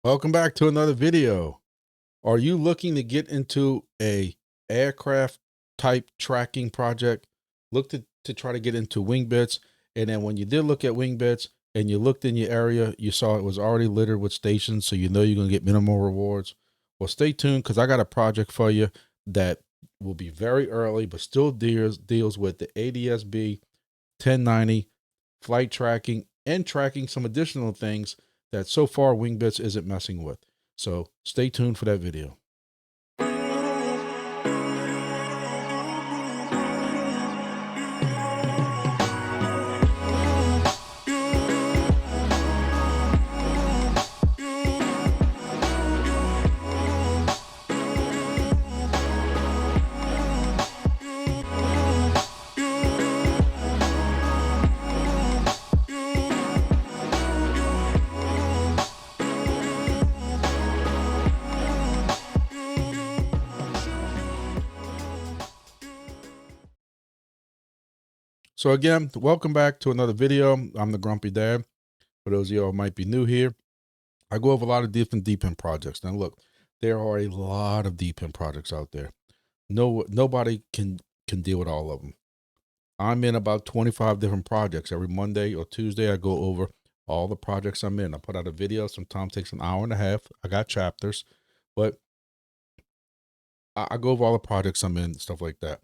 Welcome back to another video. Are you looking to get into a aircraft type tracking project? Look to try to get into wing bits, and then when you did look at wing bits and you looked in your area, you saw it was already littered with stations, so you know you're gonna get minimal rewards. Well, stay tuned because I got a project for you that will be very early, but still deals with the ADSB 1090 flight tracking and tracking some additional things that so far Wingbits isn't messing with. So stay tuned for that video. So again, welcome back to another video. I'm the Grumpy Dad. For those of y'all who might be new here, I go over a lot of different deep end projects. Now look, there are a lot of deep end projects out there. Nobody can deal with all of them. I'm in about 25 different projects. Every Monday or Tuesday, I go over all the projects I'm in. I put out a video. Sometimes takes an hour and a half. I got chapters, but I go over all the projects I'm in, stuff like that.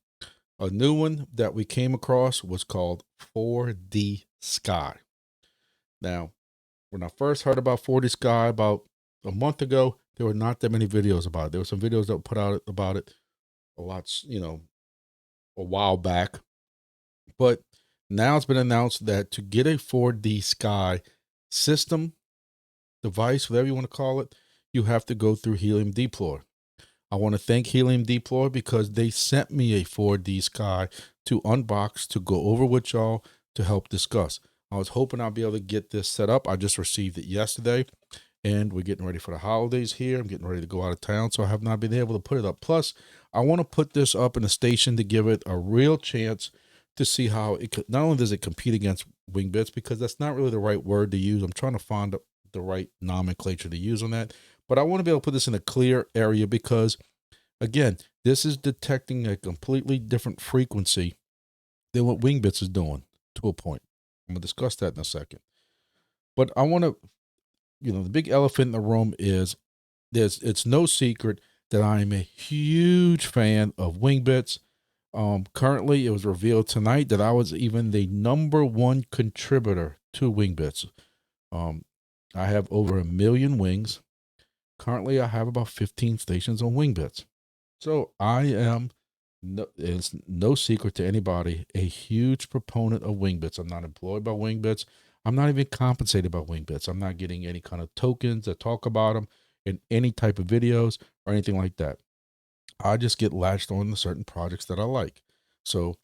A new one that we came across was called 4D Sky. Now, when I first heard about 4D Sky about a month ago, there were not that many videos about it. There were some videos that were put out about it a lot, a while back. But now it's been announced that to get a 4D Sky system, device, whatever you want to call it, you have to go through Helium Deploy. I want to thank Helium Deploy because they sent me a 4D Sky to unbox to go over with y'all to help discuss. I was hoping I'll be able to get this set up. I just received it yesterday, and we're getting ready for the holidays here. I'm getting ready to go out of town, so I have not been able to put it up. Plus, I want to put this up in a station to give it a real chance to see how it could. Not only does it compete against Wingbits, because that's not really the right word to use. I'm trying to find the right nomenclature to use on that. But I want to be able to put this in a clear area because, again, this is detecting a completely different frequency than what Wingbits is doing to a point. I'm going to discuss that in a second. But I want to, the big elephant in the room is it's no secret that I am a huge fan of Wingbits. Currently, it was revealed tonight that I was even the #1 contributor to Wingbits. I have over 1 million wings. Currently, I have about 15 stations on Wingbits. So I am, it's no secret to anybody, a huge proponent of Wingbits. I'm not employed by Wingbits. I'm not even compensated by Wingbits. I'm not getting any kind of tokens that talk about them in any type of videos or anything like that. I just get latched on to certain projects that I like. So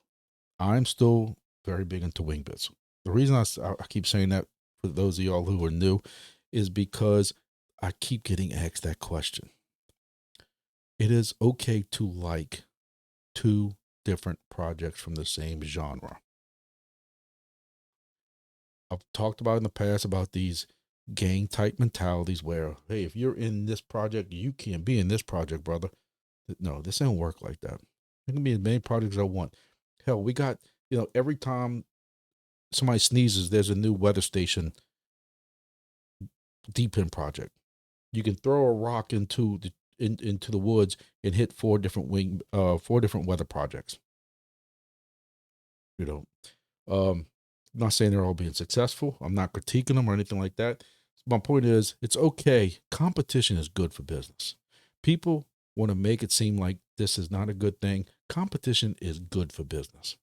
I'm still very big into Wingbits. The reason I keep saying that for those of y'all who are new is because I keep getting asked that question. It is okay to like two different projects from the same genre. I've talked about in the past about these gang type mentalities where, hey, if you're in this project, you can't be in this project, brother. No, this ain't work like that. There can be as many projects as I want. Hell, we got, every time somebody sneezes, there's a new weather station deep in project. You can throw a rock into the woods and hit four different weather projects. I'm not saying they're all being successful. I'm not critiquing them or anything like that. My point is, it's okay. Competition is good for business. People want to make it seem like this is not a good thing. Competition is good for business.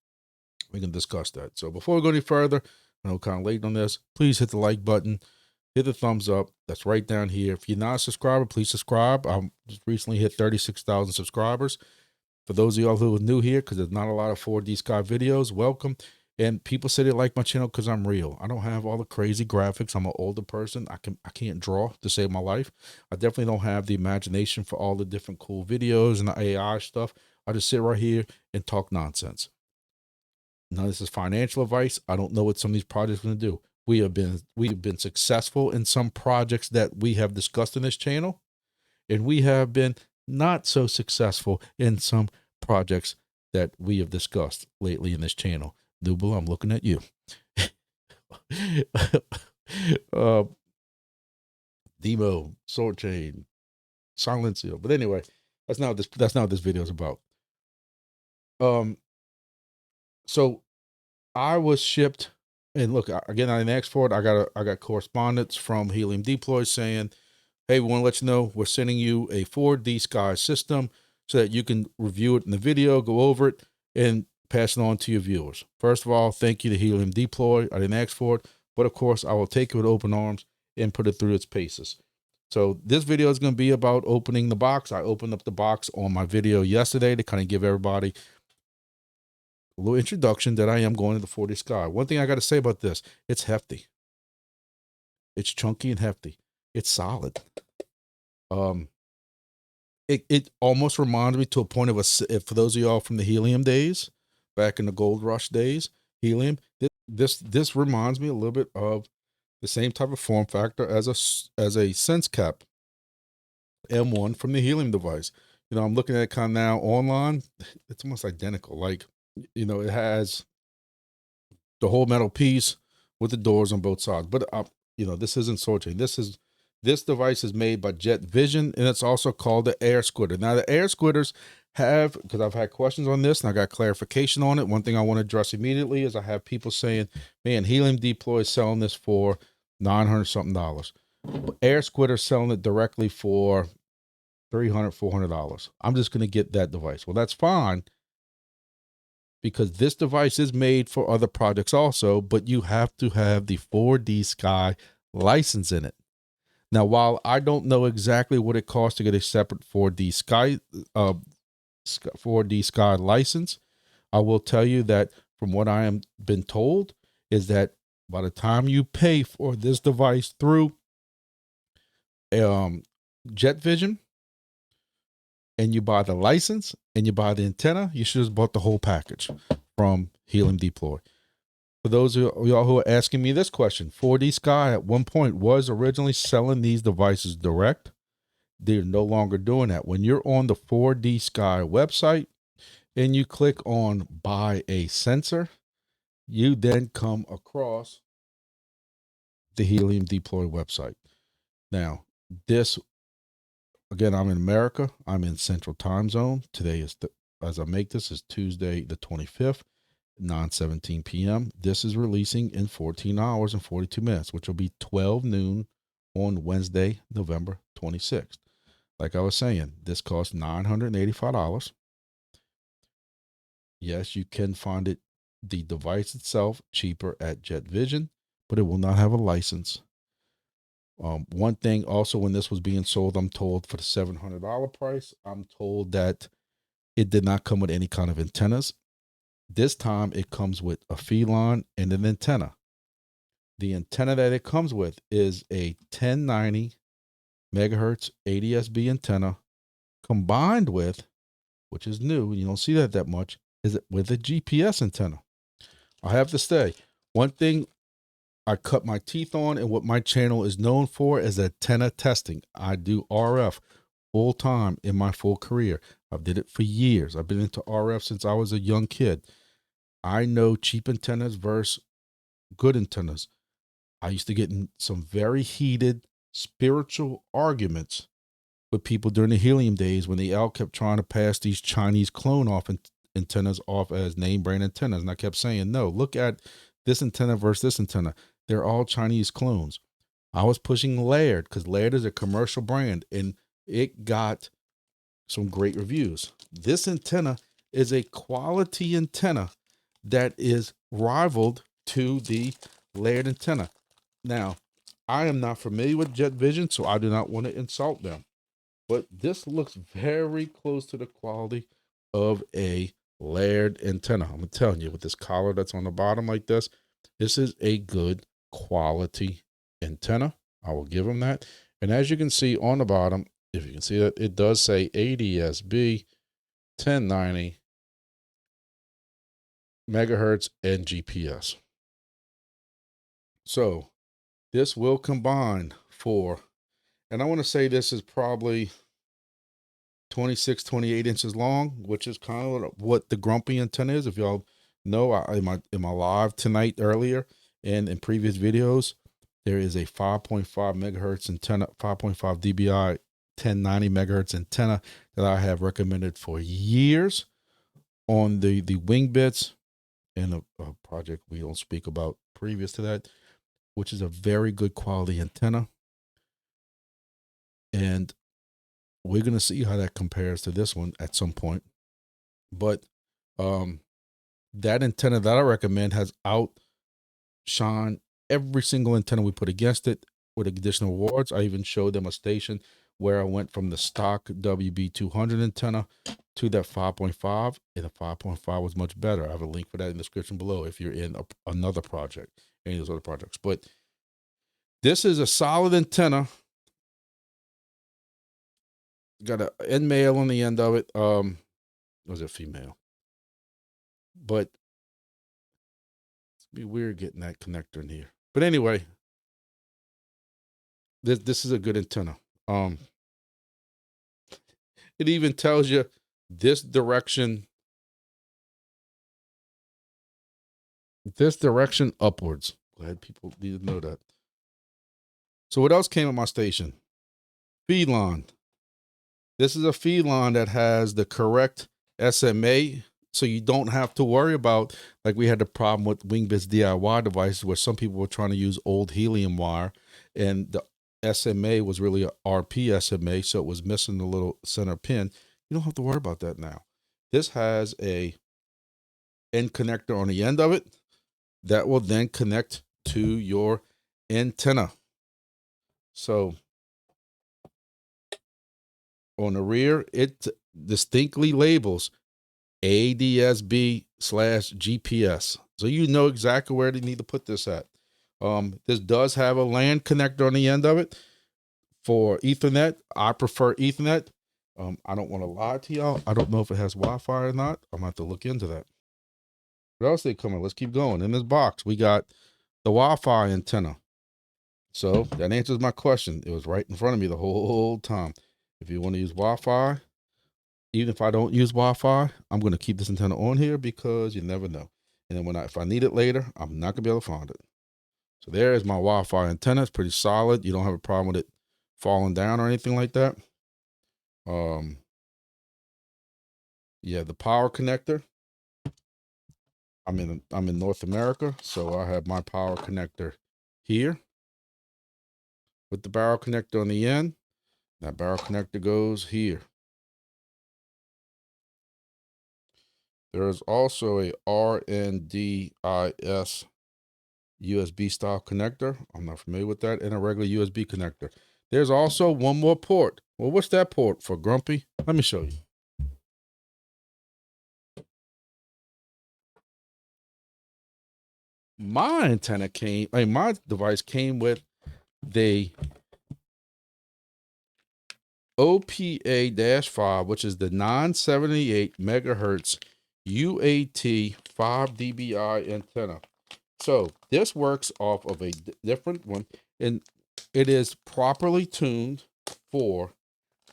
We can discuss that. So before we go any further, I know kind of late on this, please hit the like button, hit the thumbs up. That's right down here. If you're not a subscriber, please subscribe. I just recently hit 36,000 subscribers. For those of y'all who are new here, because there's not a lot of 4D Sky videos, welcome. And people say they like my channel because I'm real. I don't have all the crazy graphics. I'm an older person. I can't draw to save my life. I definitely don't have the imagination for all the different cool videos and the AI stuff. I just sit right here and talk nonsense. Now, this is financial advice. I don't know what some of these projects are going to do. we've been successful in some projects that we have discussed in this channel, and we have been not so successful in some projects that we have discussed lately in this channel. Double, I'm looking at you. uh, Demo, Sword Chain, Silencio. But anyway, that's not what this video is about. So I was shipped, and look, again, I didn't ask for it. I got correspondence from Helium Deploy saying, hey, we want to let you know we're sending you a 4D Sky system so that you can review it in the video, go over it, and pass it on to your viewers. First of all, thank you to Helium Deploy. I didn't ask for it, but of course, I will take it with open arms and put it through its paces. So this video is going to be about opening the box. I opened up the box on my video yesterday to kind of give everybody a little introduction that I am going to the 4D Sky. One thing I got to say about this, it's hefty. It's chunky and hefty. It's solid. It almost reminds me to a point of for those of y'all from the Helium days, back in the Gold Rush days, Helium, this reminds me a little bit of the same type of form factor as a SenseCap M1 from the Helium device. You know, I'm looking at it kind of now online. It's almost identical. Like, you know, it has the whole metal piece with the doors on both sides. But you know, this isn't Sword Chain. This device is made by Jet Vision, and it's also called the Air Squitter. Now, the Air Squitters have, because I've had questions on this and I got clarification on it. One thing I want to address immediately is I have people saying, man, Helium Deploy is selling this for $900 something. Air Squitter selling it directly for $300, $400. I'm just going to get that device. Well, that's fine, because this device is made for other projects also, but you have to have the 4D Sky license in it. Now, while I don't know exactly what it costs to get a separate 4D Sky 4D Sky license, I will tell you that from what I am been told is that by the time you pay for this device through Jet Vision, and you buy the license and you buy the antenna, you should have bought the whole package from Helium Deploy. For those of y'all who are asking me this question, 4D Sky at one point was originally selling these devices direct. They're no longer doing that. When you're on the 4D Sky website and you click on buy a sensor, you then come across the Helium Deploy website. Now, this, again, I'm in America. I'm in Central Time Zone. Today is, as I make this, is Tuesday the 25th. 9:17 p.m. This is releasing in 14 hours and 42 minutes, which will be 12 noon on Wednesday, November 26th. Like I was saying, this costs $985. Yes, you can find it, the device itself, cheaper at Jet Vision, but it will not have a license. One thing also, when this was being sold, I'm told for the $700 price, I'm told that it did not come with any kind of antennas. This time it comes with a feline and an antenna. The antenna that it comes with is a 1090 megahertz ADS-B antenna combined with, which is new, you don't see that much, is with a GPS antenna. I have to say, one thing I cut my teeth on and what my channel is known for is antenna testing. I do RF full time in my full career. I've did it for years. I've been into RF since I was a young kid. I know cheap antennas versus good antennas. I used to get in some very heated spiritual arguments with people during the Helium days when they all kept trying to pass these Chinese clone off antennas off as name brand antennas. And I kept saying, no, look at this antenna versus this antenna. They're all Chinese clones. I was pushing Laird because Laird is a commercial brand and it got some great reviews. This antenna is a quality antenna that is rivaled to the Laird antenna. Now, I am not familiar with Jet Vision, so I do not want to insult them. But this looks very close to the quality of a Laird antenna. I'm telling you, with this collar that's on the bottom like this is a good quality antenna. I will give them that. And as you can see on the bottom, if you can see that, it does say ADS-B 1090 megahertz and GPS. So this will combine for, and I want to say this is probably 26, 28 inches long, which is kind of what the Grumpy antenna is. If y'all know, in my live tonight earlier and in previous videos, there is a 5.5 megahertz antenna, 5.5 dBi, 1090 megahertz antenna that I have recommended for years on the wing bits and a project we don't speak about previous to that, which is a very good quality antenna. And we're going to see how that compares to this one at some point. But that antenna that I recommend has outshined every single antenna we put against it with additional awards. I even showed them a station where I went from the stock WB200 antenna to that 5.5, and the 5.5 was much better. I have a link for that in the description below if you're in another project, any of those other projects. But this is a solid antenna. Got an end male on the end of it. Was it female? But it's be weird getting that connector in here. But anyway, this is a good antenna. It even tells you this direction upwards. Glad people need to know that. So what else came at my station? Feed line. This is a feed line that has the correct SMA, so you don't have to worry about, like we had the problem with Wingbit's DIY devices where some people were trying to use old helium wire and the SMA was really a RP SMA, so it was missing the little center pin. You don't have to worry about that now. This has a end connector on the end of it that will then connect to your antenna. So on the rear, it distinctly labels ADSB/GPS. So you know exactly where they need to put this at. This does have a LAN connector on the end of it for Ethernet. I prefer Ethernet. I don't want to lie to y'all. I don't know if it has Wi-Fi or not. I'm going to have to look into that. What else they come in? Let's keep going. In this box, we got the Wi-Fi antenna. So that answers my question. It was right in front of me the whole time. If you want to use Wi-Fi, even if I don't use Wi-Fi, I'm going to keep this antenna on here because you never know. And then if I need it later, I'm not going to be able to find it. So there is my Wi-Fi antenna. It's pretty solid. You don't have a problem with it falling down or anything like that. Yeah, the power connector. I'm in North America, so I have my power connector here with the barrel connector on the end. That barrel connector goes here. There is also a RNDIS USB style connector. I'm not familiar with that, and a regular USB connector. There's also one more port. Well, what's that port for, Grumpy? Let me show you. My device came with the OPA-5, which is the 978 megahertz UAT 5 dBi antenna. So this works off of a different one, and it is properly tuned for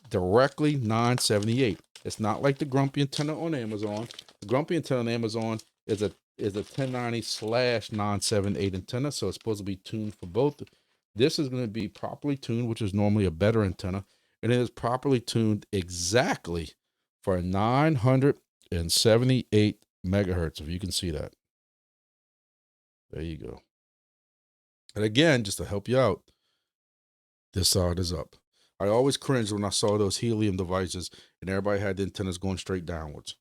directly 978. It's not like the Grumpy antenna on Amazon. The Grumpy antenna on Amazon is a 1090/978 antenna, so it's supposed to be tuned for both. This is going to be properly tuned, which is normally a better antenna, and it is properly tuned exactly for 978 megahertz, if you can see that. There you go. And again, just to help you out, this side is up. I always cringed when I saw those Helium devices and everybody had the antennas going straight downwards.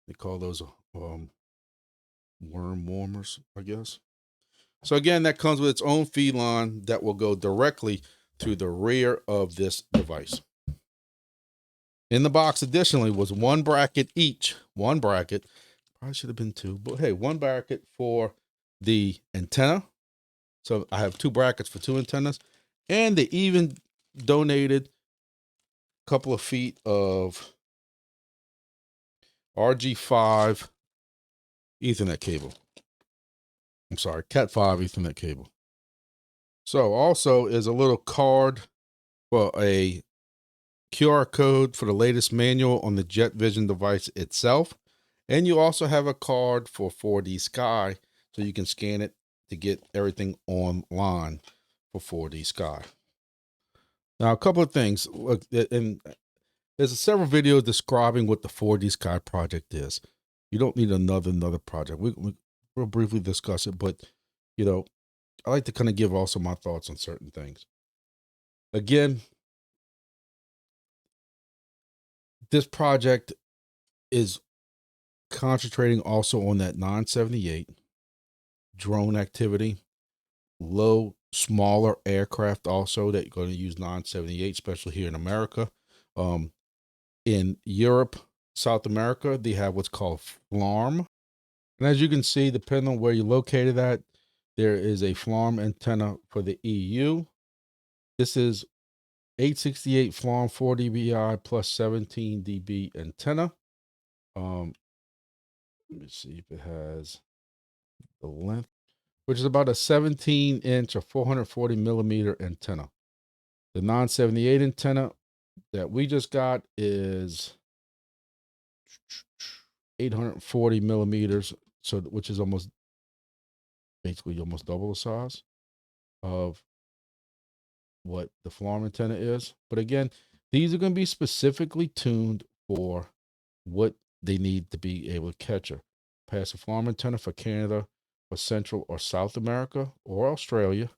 They call those worm warmers, I guess. So again, that comes with its own feed line that will go directly to the rear of this device. In the box, additionally, was one bracket each. One bracket. Probably should have been two, but hey, one bracket for the antenna. So I have two brackets for two antennas. And they even donated a couple of feet of RG5 Ethernet cable. I'm sorry, Cat 5 Ethernet cable. So also is a little card for a QR code for the latest manual on the Jet Vision device itself. And you also have a card for 4D Sky, so you can scan it to get everything online for 4D Sky. Now, a couple of things. Look, and there's several videos describing what the 4D Sky project is. You don't need another project. We'll briefly discuss it, but you know, I like to kind of give also my thoughts on certain things. Again, this project is concentrating also on that 978 drone activity, smaller aircraft also that you're going to use 978, especially here in America. In Europe, South America, they have what's called FLARM. And as you can see, depending on where you're located at, there is a FLARM antenna for the EU. This is 868 FLARM 4 dBi plus 17 dB antenna. Let me see if it has the length, which is about a 17-inch or 440 millimeter antenna. The 978 antenna that we just got is 840 millimeters, so which is basically almost double the size of what the FLARM antenna is. But again, these are going to be specifically tuned for what they need to be able to catch her. Passive FLARM antenna for Canada, for Central or South America or Australia.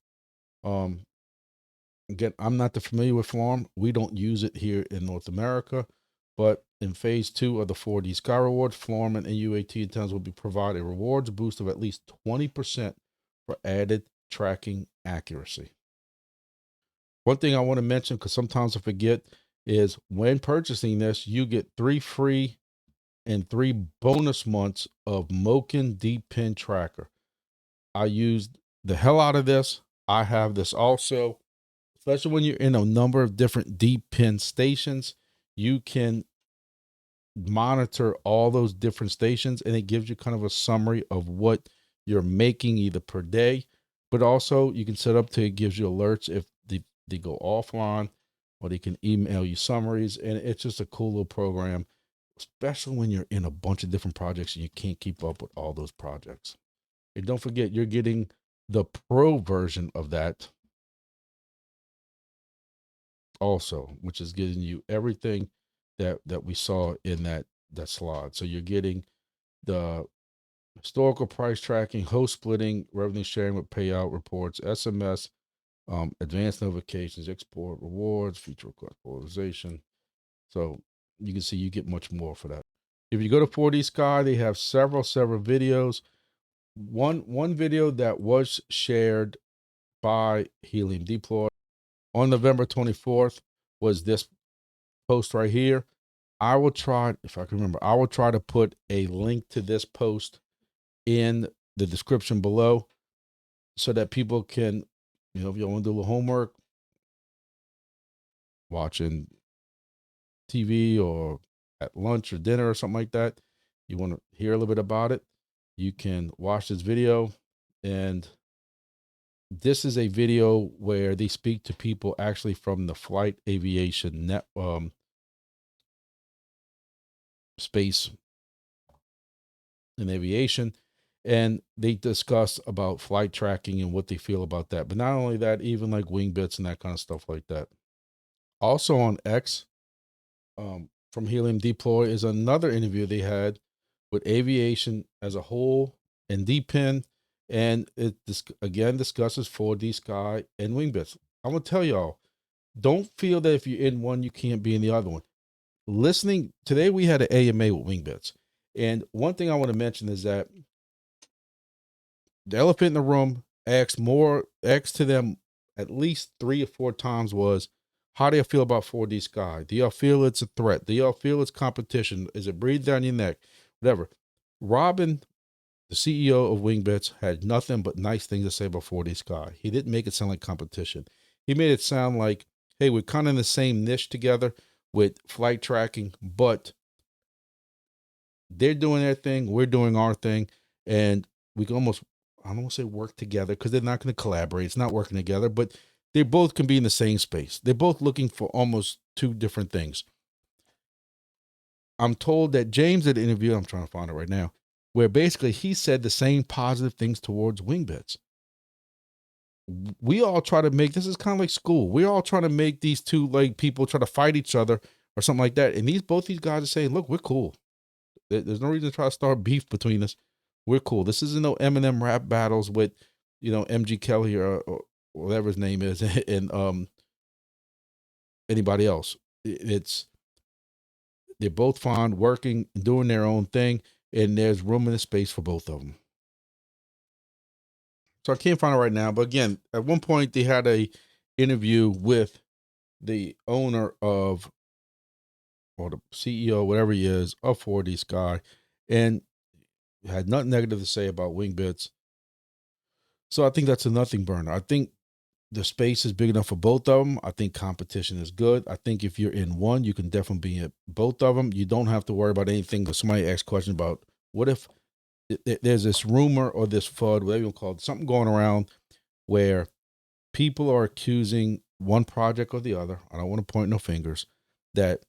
Again, I'm not familiar with FLARM. We don't use it here in North America, but in phase 2 of the 4D Sky Rewards, FLARM and UAT antennas will be provided a rewards boost of at least 20% for added tracking accuracy. One thing I want to mention, because sometimes I forget, is when purchasing this, you get 3 free and 3 bonus months of Moken Deep Pin Tracker. I used the hell out of this. I have this also. Especially when you're in a number of different deep pin stations, you can monitor all those different stations, and it gives you kind of a summary of what you're making either per day, but also you can set up to, it gives you alerts if they go offline, or they can email you summaries. And it's just a cool little program, especially when you're in a bunch of different projects and you can't keep up with all those projects. And don't forget, you're getting the pro version of that also, which is getting you everything that we saw in that slide. So you're getting the historical price tracking, host splitting, revenue sharing with payout reports, SMS, advanced notifications, export rewards, feature request polarization. So you can see you get much more for that. If you go to 4D Sky, they have several videos. One video that was shared by Helium Deploy on November 24th was this post right here. I will try, if I can remember, I will try to put a link to this post in the description below so that people can, if you want to do a little homework, watching TV or at lunch or dinner or something like that, you want to hear a little bit about it, you can watch this video. And this is a video where they speak to people actually from the flight aviation net, space and aviation, and they discuss about flight tracking and what they feel about that. But not only that, even like wing bits and that kind of stuff like that. Also on X, from Helium Deploy, is another interview they had with aviation as a whole and DPIN, and it again discusses 4D Sky and wing bits. I'm gonna tell y'all, don't feel that if you're in one, you can't be in the other one. Listening today, we had an AMA with wing bits, and one thing I want to mention is that the elephant in the room asked to them at least 3 or 4 times was, how do you feel about 4D Sky? Do y'all feel it's a threat? Do y'all feel it's competition? Is it breathing down your neck? Whatever. Robin, the CEO of Wingbits, had nothing but nice things to say about 4D Sky. He didn't make it sound like competition. He made it sound like, hey, we're kind of in the same niche together with flight tracking, but they're doing their thing, we're doing our thing, and we can almost, I don't want to say work together because they're not going to collaborate. It's not working together, but they both can be in the same space. They're both looking for almost two different things. I'm told that James did an interview, I'm trying to find it right now, where basically he said the same positive things towards Wingbits. We all try to make, this is kind of like school. We all try to make these two like people try to fight each other or something like that. And both these guys are saying, look, we're cool. There's no reason to try to start beef between us. We're cool. This isn't no Eminem rap battles with, MG Kelly or whatever his name is, and anybody else. They're both fine, working, doing their own thing, and there's room in the space for both of them. So I can't find it right now, but again, at one point they had a interview with the owner of, or the CEO, whatever he is, of 4D Sky, and had nothing negative to say about Wingbits. So I think that's a nothing burner. I think the space is big enough for both of them. I think competition is good. I think if you're in one, you can definitely be in both of them. You don't have to worry about anything. Because somebody asked questions about what if there's this rumor or this FUD, whatever you want to call it, something going around where people are accusing one project or the other. I don't want to point no fingers. That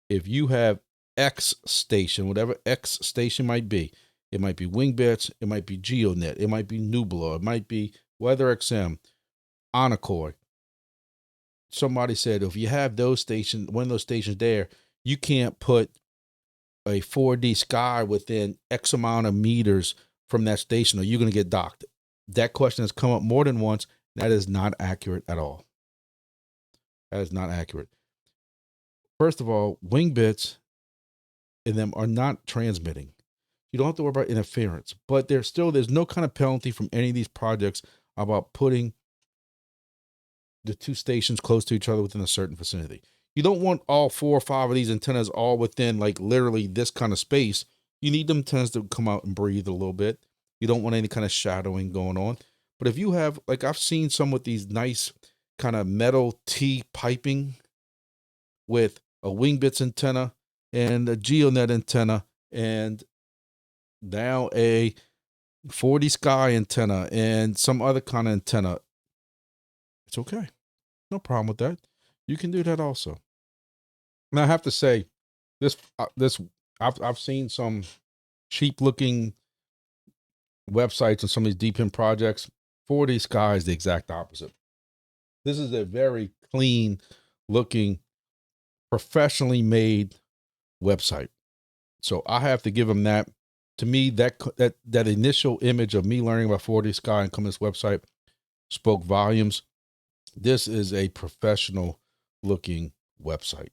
if you have X station, whatever X station might be, it might be Wingbits, it might be GeoNet, it might be Nubla, it might be WeatherXM, Anacoy. Somebody said if you have those stations, one of those stations there, you can't put a 4D Sky within X amount of meters from that station, or you're going to get docked. That question has come up more than once. That is not accurate at all. That is not accurate. First of all, Wingbits and them are not transmitting. You don't have to worry about interference, but there's no kind of penalty from any of these projects about putting the two stations close to each other within a certain vicinity. You don't want all 4 or 5 of these antennas all within like literally this kind of space. You need them antennas to come out and breathe a little bit. You don't want any kind of shadowing going on. But if you have, like I've seen some with these nice kind of metal T piping with a Wingbits antenna and a GeoNet antenna and now a 4D Sky antenna and some other kind of antenna. It's okay. No problem with that. You can do that also. Now I have to say, I've seen some cheap looking websites and some of these deep in projects. 4D Sky is the exact opposite. This is a very clean looking, professionally made website. So I have to give them that. To me, that initial image of me learning about 4D Sky and coming to this website spoke volumes. This is a professional looking website.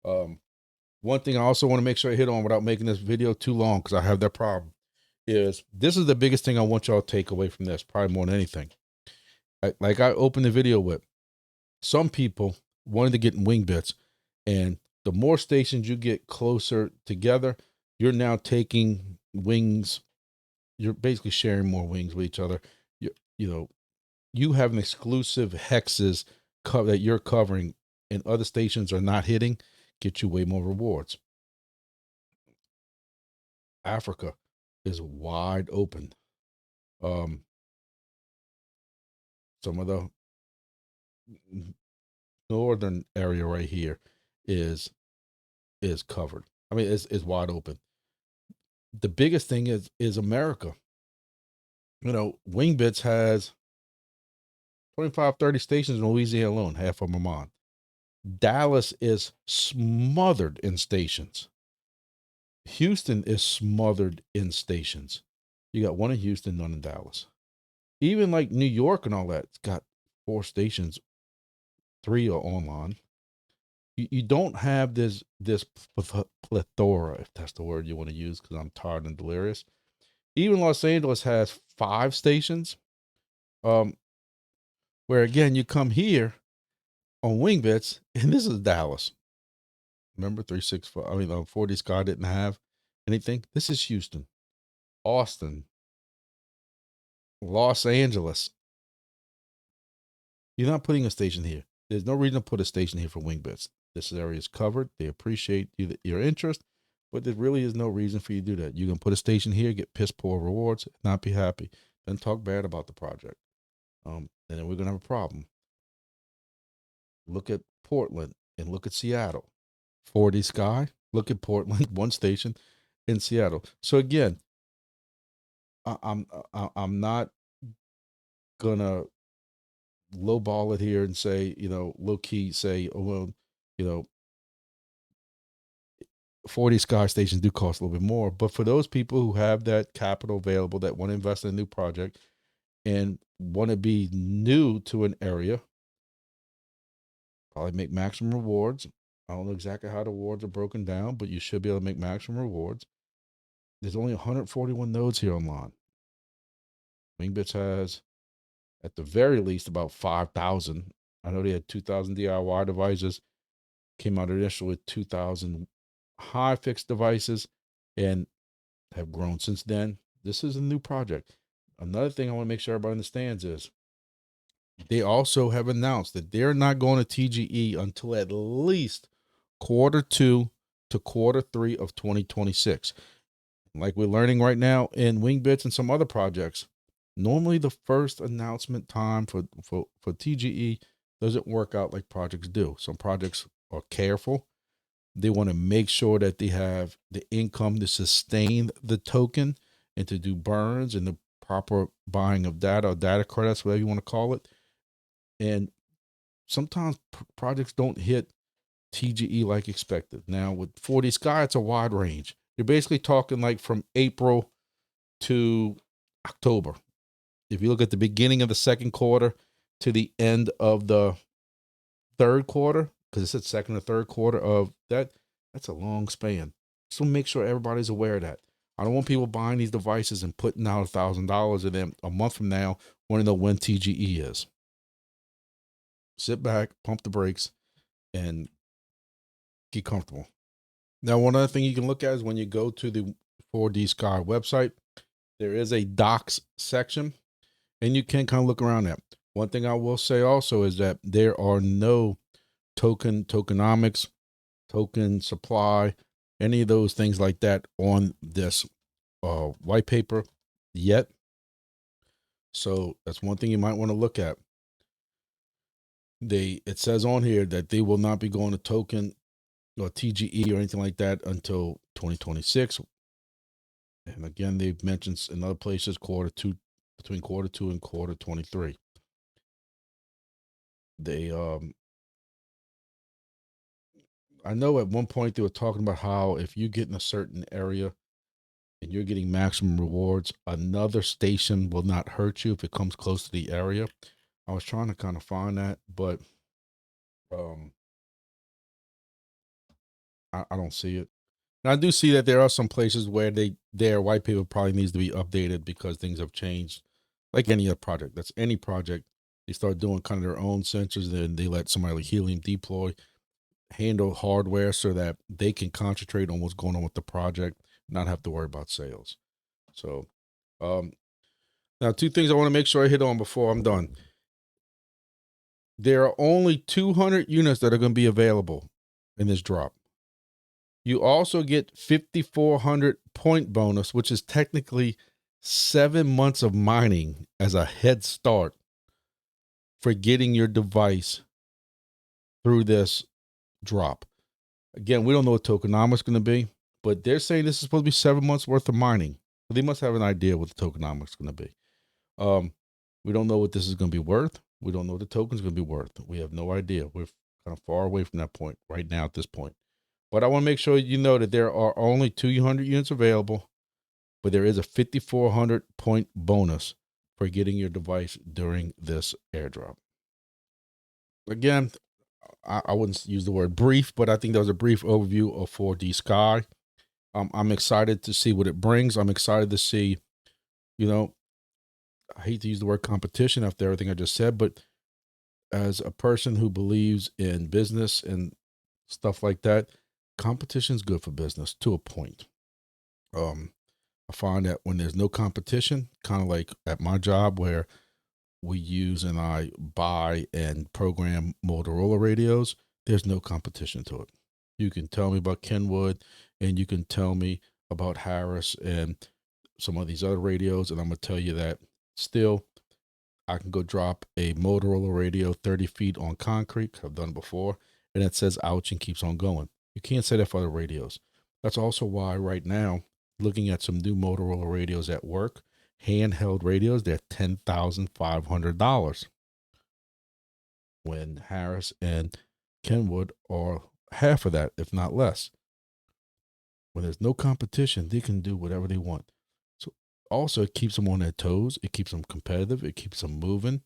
One thing I also want to make sure I hit on without making this video too long, because I have that problem, is this is the biggest thing I want y'all to take away from this, probably more than anything. Like I opened the video with, some people wanted to get in Wingbits, and the more stations you get closer together, you're now taking wings. You're basically sharing more wings with each other. You have an exclusive hexes that you're covering and other stations are not hitting, get you way more rewards. Africa is wide open. Some of the northern area right here is covered. I mean, it's wide open. The biggest thing is America. Wingbits has 25, 30 stations in Louisiana alone, half of them on. Dallas is smothered in stations. Houston is smothered in stations. You got one in Houston, none in Dallas. Even like New York and all that, it's got 4 stations, 3 are online. You don't have this plethora, if that's the word you want to use, because I'm tired and delirious. Even Los Angeles has 5 stations. Where again, you come here on Wingbits, and this is Dallas. Remember 4D Sky didn't have anything. This is Houston, Austin, Los Angeles. You're not putting a station here. There's no reason to put a station here for Wingbits. This area is covered. They appreciate your interest, but there really is no reason for you to do that. You can put a station here, get piss poor rewards, not be happy. then talk bad about the project. And then we're gonna have a problem. Look at Portland and look at Seattle. 4D Sky. Look at Portland, one station in Seattle. So again, I'm not gonna lowball it here and say, low key say, oh well, you know, 4D Sky stations do cost a little bit more. But for those people who have that capital available that want to invest in a new project and want to be new to an area, probably make maximum rewards. I don't know exactly how the rewards are broken down, but you should be able to make maximum rewards. There's only 141 nodes here online. Wingbits has, at the very least, about 5,000. I know they had 2,000 DIY devices, came out initially with 2,000 high fixed devices, and have grown since then. This is a new project. Another thing I want to make sure everybody understands is they also have announced that they're not going to TGE until at least Q2 to Q3 of 2026. Like we're learning right now in Wingbits and some other projects, normally the first announcement time for TGE doesn't work out like projects do. Some projects are careful. They want to make sure that they have the income to sustain the token and to do burns and the proper buying of data or data credits, whatever you want to call it. And sometimes projects don't hit TGE like expected. Now with 4D Sky, it's a wide range. You're basically talking like from April to October. If you look at the beginning of the second quarter to the end of the third quarter, because it said second or third quarter of that, that's a long span. So make sure everybody's aware of that. I don't want people buying these devices and putting out $1,000 and then a month from now want to know when TGE is. Sit back, pump the brakes, and get comfortable. Now, one other thing you can look at is when you go to the 4D Sky website, there is a docs section, and you can kind of look around that. One thing I will say also is that there are no tokenomics, token supply, any of those things like that on this white paper yet. So that's one thing you might want to look at. It says on here that they will not be going to token or TGE or anything like that until 2026. And again, they've mentioned in other places Q2, between Q2 and Q23. I know at one point they were talking about how if you get in a certain area and you're getting maximum rewards, another station will not hurt you if it comes close to the area. I was trying to kind of find that, but I don't see it. And I do see that there are some places where their white paper probably needs to be updated because things have changed. Like any other project, that's any project. They start doing kind of their own sensors, then they let somebody like Helium Deploy handle hardware so that they can concentrate on what's going on with the project, not have to worry about sales. So, now two things I want to make sure I hit on before I'm done. There are only 200 units that are going to be available in this drop. You also get 5,400 point bonus, which is technically 7 months of mining as a head start for getting your device through this drop. Again, we don't know what tokenomics is going to be, but they're saying this is supposed to be 7 months worth of mining. They must have an idea what the tokenomics is going to be. We don't know what this is going to be worth. We don't know what the token's going to be worth. We have no idea. We're kind of far away from that point right now at this point. But I want to make sure you know that there are only 200 units available, but there is a 5,400 point bonus for getting your device during this airdrop. Again, I wouldn't use the word brief, but I think that was a brief overview of 4D Sky. I'm excited to see what it brings. I'm excited to see, I hate to use the word competition after everything I just said, but as a person who believes in business and stuff like that, competition is good for business to a point. I find that when there's no competition, kind of like at my job where we use and I buy and program Motorola radios, there's no competition to it. You can tell me about Kenwood and you can tell me about Harris and some of these other radios, and I'm going to tell you that Still, I can go drop a Motorola radio 30 feet on concrete. I've done it before, and it says ouch and keeps on going. You can't say that for other radios. That's also why right now, looking at some new Motorola radios at work, handheld radios, they're $10,500 when Harris and Kenwood are half of that, if not less. When there's no competition, they can do whatever they want. So also, it keeps them on their toes. It keeps them competitive. It keeps them moving.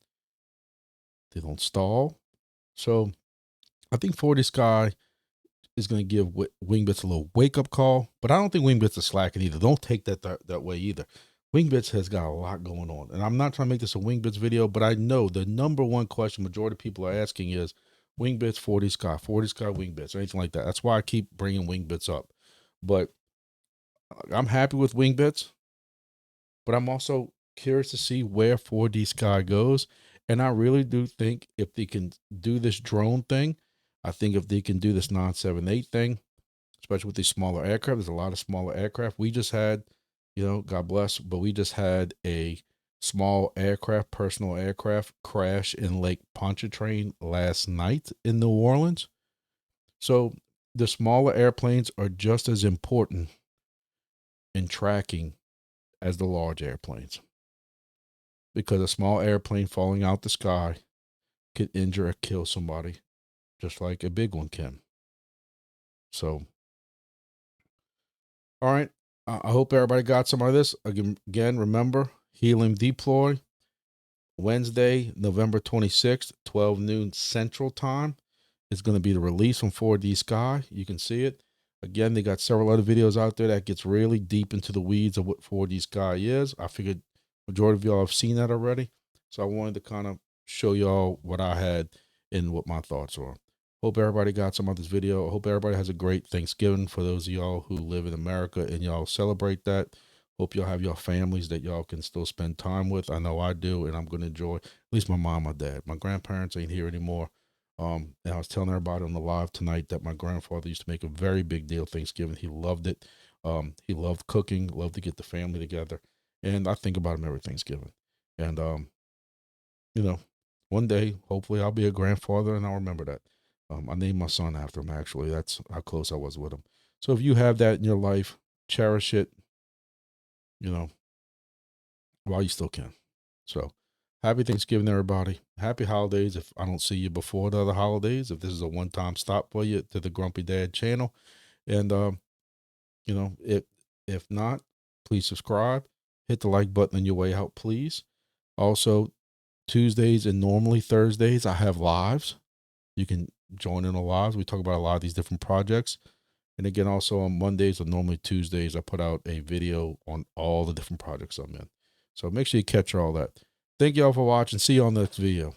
They don't stall. So I think 40 Sky is going to give Wingbits a little wake-up call, but I don't think Wingbits are slacking either. Don't take that way either. Wingbits has got a lot going on, and I'm not trying to make this a Wingbits video, but I know the number one question majority of people are asking is Wingbits, 40 Sky, Wingbits, or anything like that. That's why I keep bringing Wingbits up. But I'm happy with Wingbits, but I'm also curious to see where 4D Sky goes. And I really do think if they can do this drone thing, I think if they can do this 978 thing, especially with these smaller aircraft, there's a lot of smaller aircraft. We just had, God bless, but we just had a small aircraft, personal aircraft crash in Lake Pontchartrain last night in New Orleans. So the smaller airplanes are just as important in tracking as the large airplanes, because a small airplane falling out the sky could injure or kill somebody just like a big one can. So, all right. I hope everybody got some of this. Again, remember, Helium Deploy, Wednesday, November 26th, 12 noon Central Time. It's going to be the release on 4D Sky. You can see it. Again, they got several other videos out there that gets really deep into the weeds of what 4D Sky is. I figured majority of y'all have seen that already. So I wanted to kind of show y'all what I had and what my thoughts are. Hope everybody got some of this video. I hope everybody has a great Thanksgiving for those of y'all who live in America and y'all celebrate that. Hope y'all have your families that y'all can still spend time with. I know I do, and I'm going to enjoy at least my mom, my dad. My grandparents ain't here anymore. And I was telling everybody on the live tonight that my grandfather used to make a very big deal Thanksgiving. He loved it. He loved cooking, loved to get the family together. And I think about him every Thanksgiving. And, one day, hopefully I'll be a grandfather and I'll remember that. I named my son after him, actually. That's how close I was with him. So if you have that in your life, cherish it, while you still can. So happy Thanksgiving, everybody. Happy holidays if I don't see you before the other holidays, if this is a one-time stop for you to the Grumpy Dad channel. And, if not, please subscribe. Hit the like button on your way out, please. Also, Tuesdays and normally Thursdays, I have lives. You can join in the lives. We talk about a lot of these different projects. And again, also on Mondays or normally Tuesdays, I put out a video on all the different projects I'm in. So make sure you catch all that. Thank y'all for watching. See you on the next video.